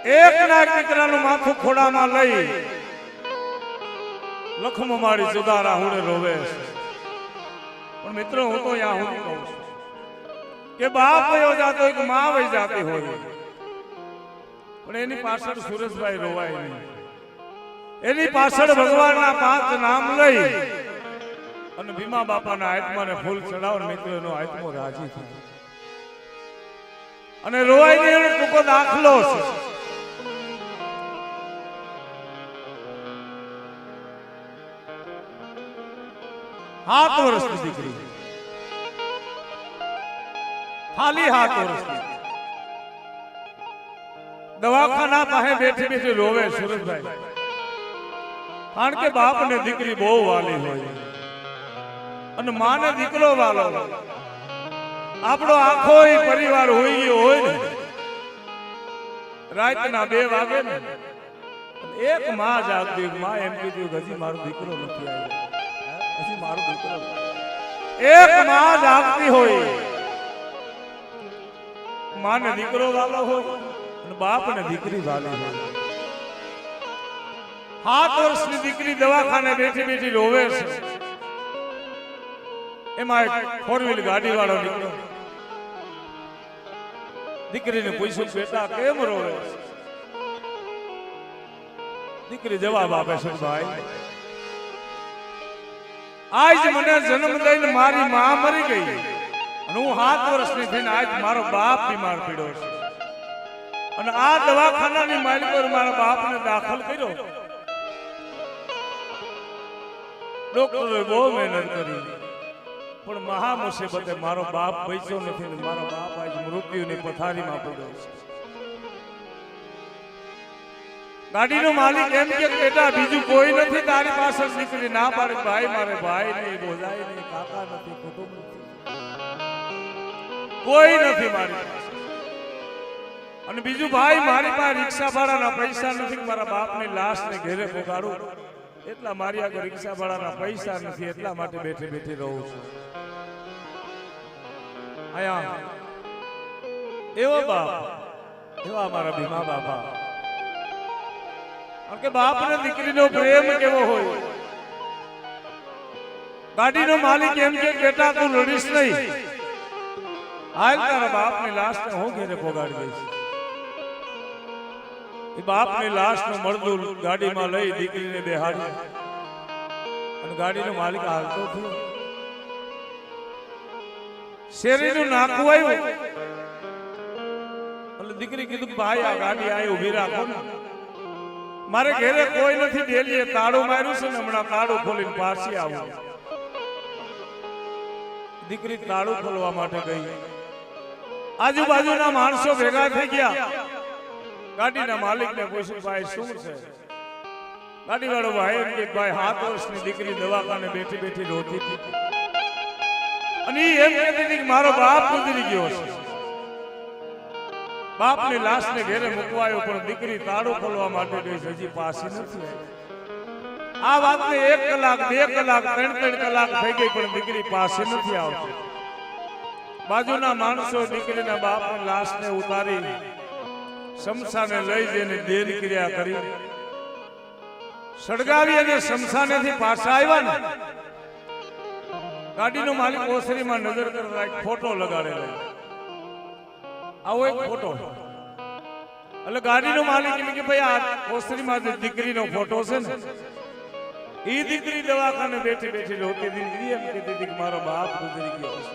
એક ના દીકરાનું માથું ખોડામાં લઈ લખમો મારી સુધારા હુડે રોવે પણ મિત્રો હું તો યા હું કહું છું કે બાપ વયો જાતો એક માં વહી જાતી હોય પણ એની પાછળ સુરેશભાઈ રોવાય નહીં એની પાછળ ભગવાનના 5 નામ લઈ અને ભીમા બાપાના આત્માને ફૂલ ચડાવો મિત્રો એનો આત્મો રાજી થાય અને રોવાય નહીં એનો ટૂંકો દાખલો છે 7 વર્ષની દીકરી ખાલી 7 વર્ષની દવાખાના પાસે બેઠી બેઠી રોવે સુરેશભાઈ કારણ કે બાપ ને દીકરી બહુ વાલી હોય અને માને દીકરો વાલો આપણો આખો પરિવાર હોઈ ગયો હોય ને રાતના 2 વાગે ને એક માં જાગતી માં એમ કીધું હજી મારો દીકરો નથી આવ્યો હજી મારો દીકરો એક માં જાગતી હોય માને દીકરો વાલો હોય અને બાપ ને દીકરી વાલી હોય 7 વર્ષની દીકરી દવાખાને બેઠી બેઠી રોવે છે એમાં એક 4 વ્હીલ ગાડી વાળો નીકળ્યો દીકરીને પૂછ્યું બેટા કેમ રોવે દીકરી જવાબ આપે છે ભાઈ આજ મને જન્મ દઈને મારી માં મરી ગઈ અને હું 7 વર્ષની થઈને આજ મારો બાપ બીમાર પડ્યો છે અને આ દવાખાનાની માલિકો મારા બાપને દાખલ કર્યો ડોક્ટરોએ બહુ મહેનત કરી પણ મહા મુસીબતે મારો બાપ બચ્યો નથી ને મારો બાપ આજ મૃત્યુની પથારીમાં પડ્યો છે ગાડીનો માલિક એમ કે બેટા બીજું કોઈ નથી તારી પાસે નીકળી ના પાડે ભાઈ મારે ભાઈ નહીં બોલાય નહીં કાકા નથી કુટુંબ નથી કોઈ નથી મારી પાસે અને બીજું ભાઈ મારી પાસે રિક્ષા ભાડાના પૈસા નથી મારા બાપની લાશને ઘેરે પહોંચાડું એટલા મારી આગળ રિક્ષા ભાડાના પૈસા નથી એટલા માટે બેઠી બેઠી રહું છું આયા એવો બાપ એવા મારા ભીમા બાપા કે બાપ ને દીકરીનો પ્રેમ કેવો હોય ગાડીનો માલિક એમ કે બેટા તું લડીશ નહીં હાલ તારા બાપની લાશને હું ઘેરે પહોંચાડી દઈશ એ બાપની લાશનું મળદું ગાડીમાં લઈ દીકરીને બેહાડી અને ગાડીનો માલિક હાલતો થયો શેરીનું નાકું આવ્યું એટલે દીકરી કીધું ભાઈ આ ગાડી અહીં ઉભી રાખો ને મારે ઘરે કોઈ નથી ડેલીએ તાળું માર્યું છે ને હમણાં તાળું ખોલીને પાછી આવું દીકરી તાળું ખોલવા માટે ગઈ આજુબાજુના માણસો ભેગા થઈ ગયા ગાડીના માલિકને પૂછ્યું ભાઈ શું છે ગાડી વાળો ભાઈ એમ કે ભાઈ 7 વર્ષની દીકરી દવાખાને બેઠી બેઠી રોતી હતી અને એમ કહેતી હતી કે મારો બાપ ગુજરી ગયો છે બાપની લાશને ઘેરે મૂકવાયો પણ દીકરી તાળું ખોલવા માટે ગઈ હજી પાછી નથી આ વાતને 1 કલાક 2 કલાક 3 કલાક થઈ ગઈ પણ દીકરી પાસે નથી આવતી બાજુના માણસો દીકરીના બાપની લાશને ઉતારી શમશાને લઈ જઈને દેહ ક્રિયા કરી સળગાવી અને શમશાનેથી પાછા આવ્યા ને ગાડીનો માલિક ઓસરીમાં નજર કરતા એક ફોટો લગાડેલો આવો એક ફોટો એટલે ગાડીનો માલિક એમ કે ભાઈ આ ઓસરીમાં જે દીકરીનો ફોટો છે ને એ દીકરી દવાખાને બેઠી બેઠી રોતી દીકરી એમ કહેતી હતી કે મારો બાપ ગુજરી ગયો છે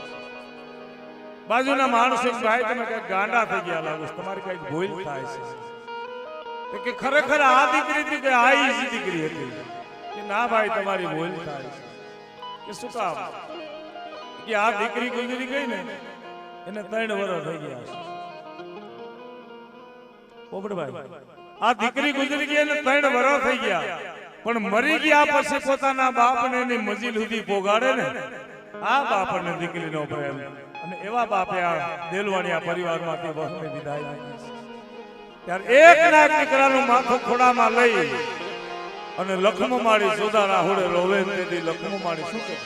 બાજુના માણસો ભાઈ તમે કઈ ગાંડા થઈ ગયા લાગો તમારી કઈ ભૂલ થાય છે કે ખરેખર આ દીકરી હતી કે આ ઈ દીકરી હતી કે ના ભાઈ તમારી ભૂલ થાય છે કે શું કામ કે આ દીકરી ગુજરી ગઈ ને એને 3 વર્ષ થઈ ગયા છે પોપટભાઈ આ દીકરી ગુજરી ગઈ એને 3 વર્ષ થઈ ગયા પણ મરી ગયા પછી પોતાના બાપને એની મંજિલ સુધી પોગાડે ને આ બાપને દીકરીનો પ્રેમ અને એવા બાપે આ દેલવાણીયા પરિવારમાંથી બહુને વિદાય આપી ત્યારે એક ના દીકરાનું માથું ખોડામાં લઈ અને લખમો માડી સોદારા હોડે રોવે તેથી લખમો માડી શું કહે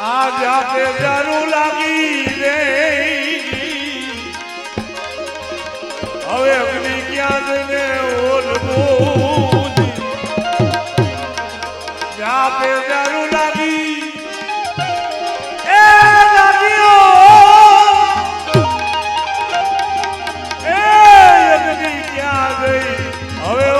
આજ આપે જરૂર લાગી રે હવે અગ્નિ ક્યાં જઈને ઓલવું આપે જરૂર લાગી એ લાગ્યો એ અગ્નિ ક્યાં ગઈ હવે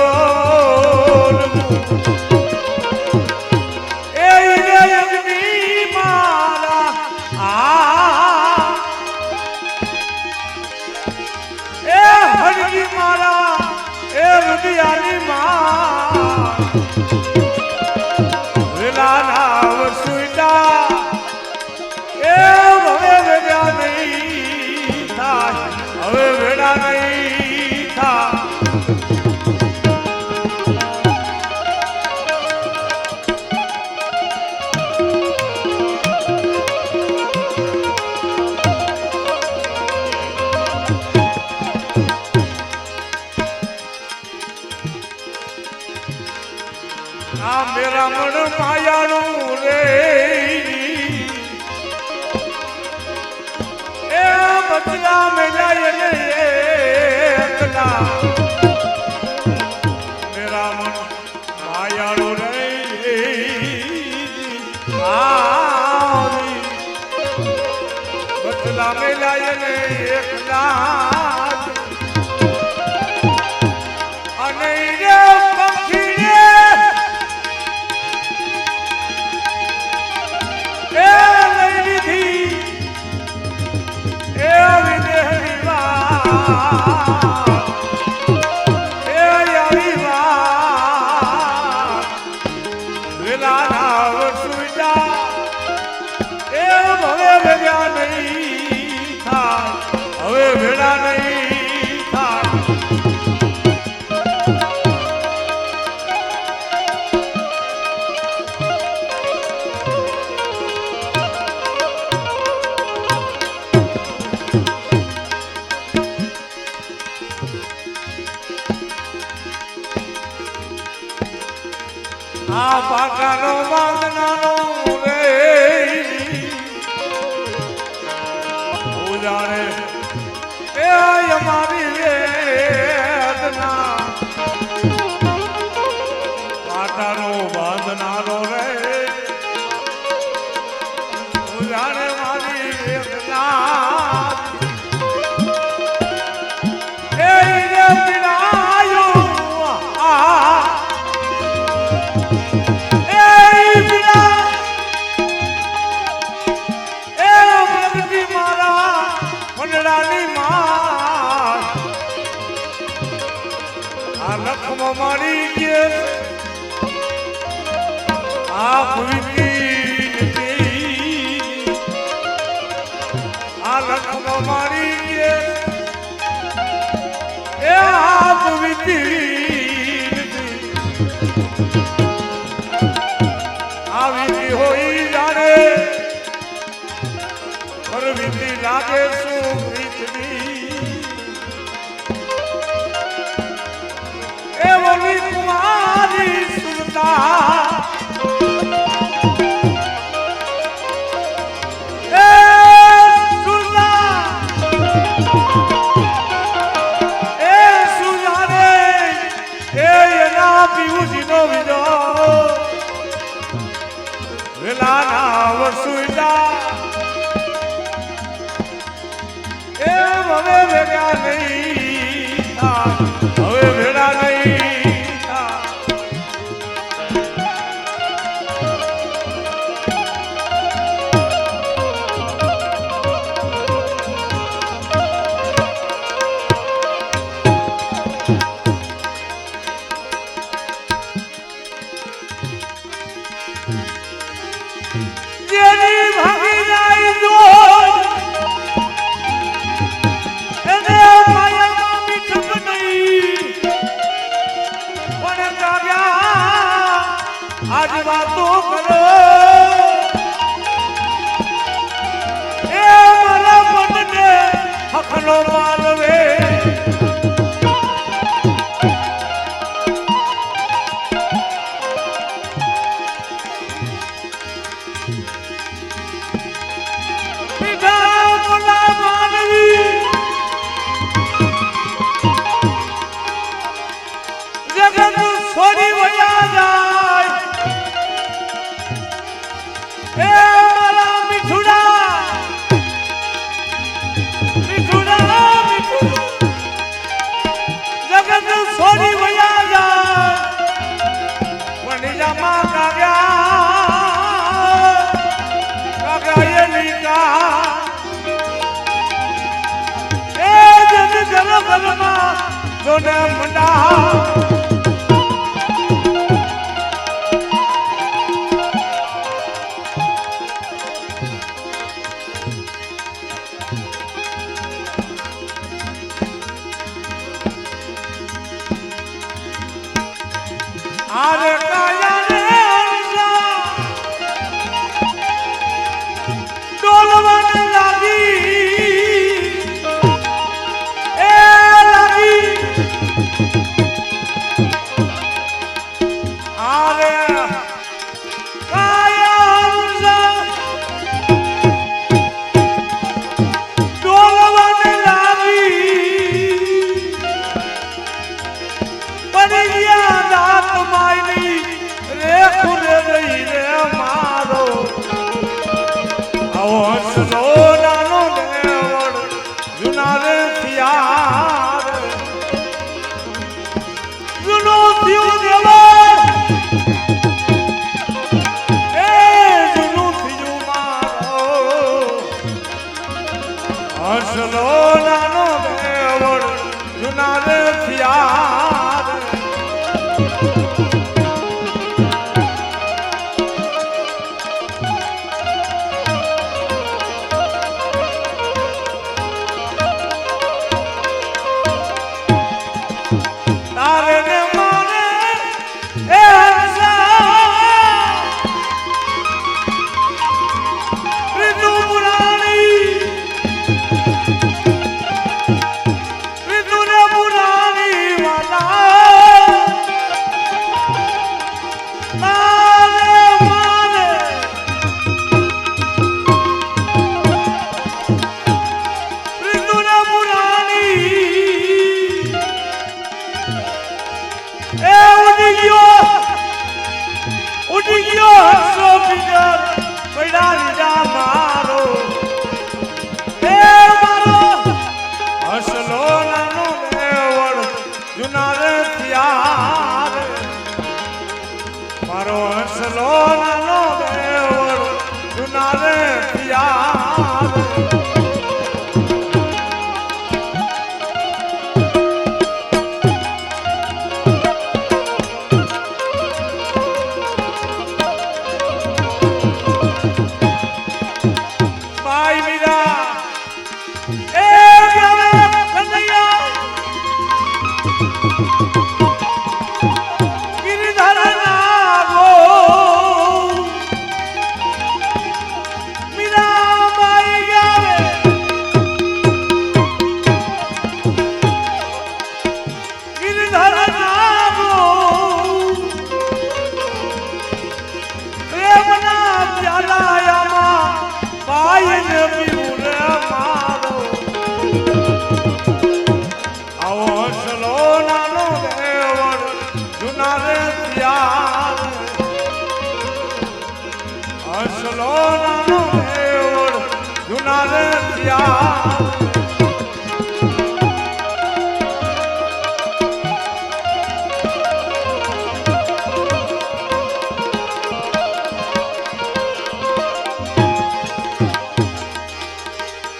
હવે વેડા નહીં થા આ મેરા મન માયાનું રે એ બચલા મેલાય ને એકલા મેરા મન માયાનું રે બચલા મેલાય ને એકલા અને રે પંખીને હવે ભેડા નહીં થાય આ પાકાનો વાંદનાનો રે જાણે એ અમારી વેદના પાટાનો બાંધનારો રે જાણે મારી વેદના એ પીડાયો મંડળાની માં આ લખમાં મારી ગયા આ ભૂલી આ લખમાં મારી ગયા એ આ ભૂલી આવી હોઈ જાણે વિધિ લાગે શું એ બોલી કુમારી સુરતા એ સુરતા એ સુરાને એ એના પીઉજીનો વિજો વેલાના વસુઈલા હવે ભેગા નહીં હવે ભેડા નહીં જેની ભાગી જાય જો આજ વાતો કરો એ મારા મનને હકનો માલવે जायली का ए जन जन बलमा जोने मुंडा आरे काया रे हंसा डोलवन लागी ए लागी आरे काया हंसा डोलवन लागी परिया दात मायनी रे खुरे गई रे मारो आओ हंसलो नानो देवड़ जुनारे थियार जुनो थियो देवड़ ए जुनो थियो मारो हंसलो नानो देवड़ जुनारे थियार तारे ने मारे ए हंसा ऋतु पुरानी ऋतु ने पुरानी वाला तारे मारे ऋतु ने पुरानी ए उडियो हंसो बिगर पैड़ा लीजा मारो ए मारो हंसलो नानो देवड़ जुनारे थियार मारो हंसलो नानो देवड़ जुनारे थियार भाई मीरा ए प्यारे कन्हैया गिरधर नागो मीरा भाई गावे गिरधर नागो प्रेमना प्याला यामा भाई ने पीऊरे मारो आओ हंसलो नानो देवड़ जुनारे थियार हंसलो नानो देवड़ जुनारे थियार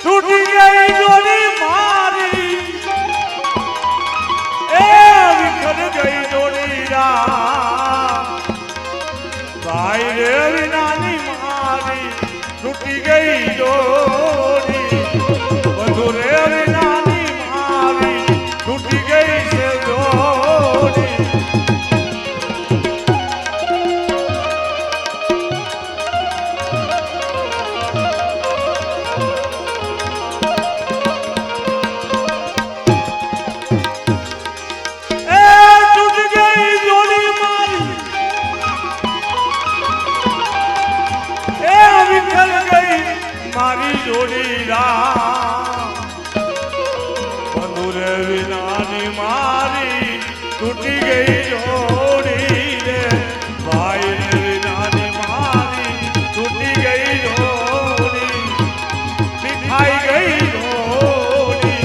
टूटी गई जोड़ी मारी ए बिखर गई जोड़ी रा भाई रे विनानी मारी टूटी गई जोड़ी बंधु रे विनानी मारी टूटी गई से जोड़ी मारी जोड़ी रा बंधुर विनानी मारी टूटी गई जोड़ी रे भाई विनानी मारी टूटी गई जोड़ी दिखाई गई जोड़ी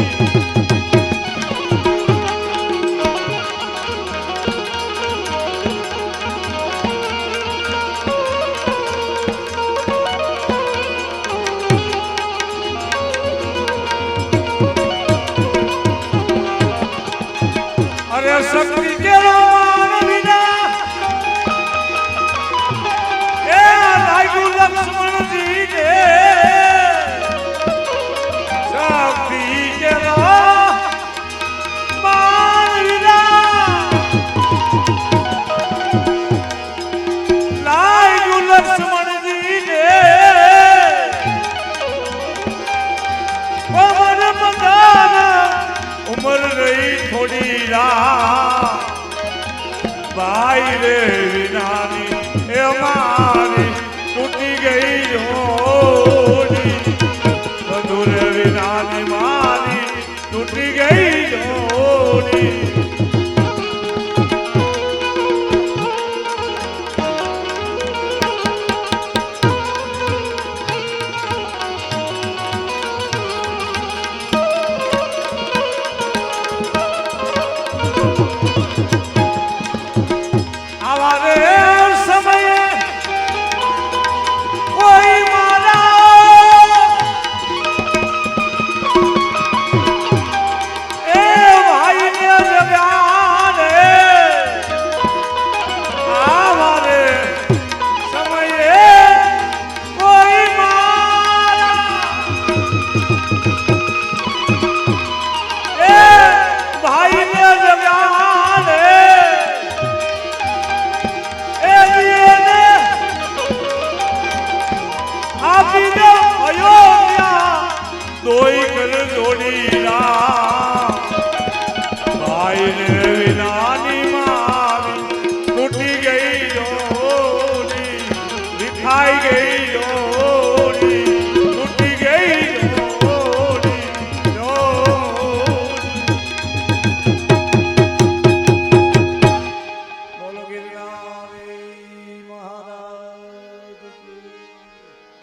ભાઈ રે વિનાની એ મારી તૂટી ગઈ જોડી બંધુ રે વિનાની મારી તૂટી ગઈ જોડી દોઈ કર જોડી રા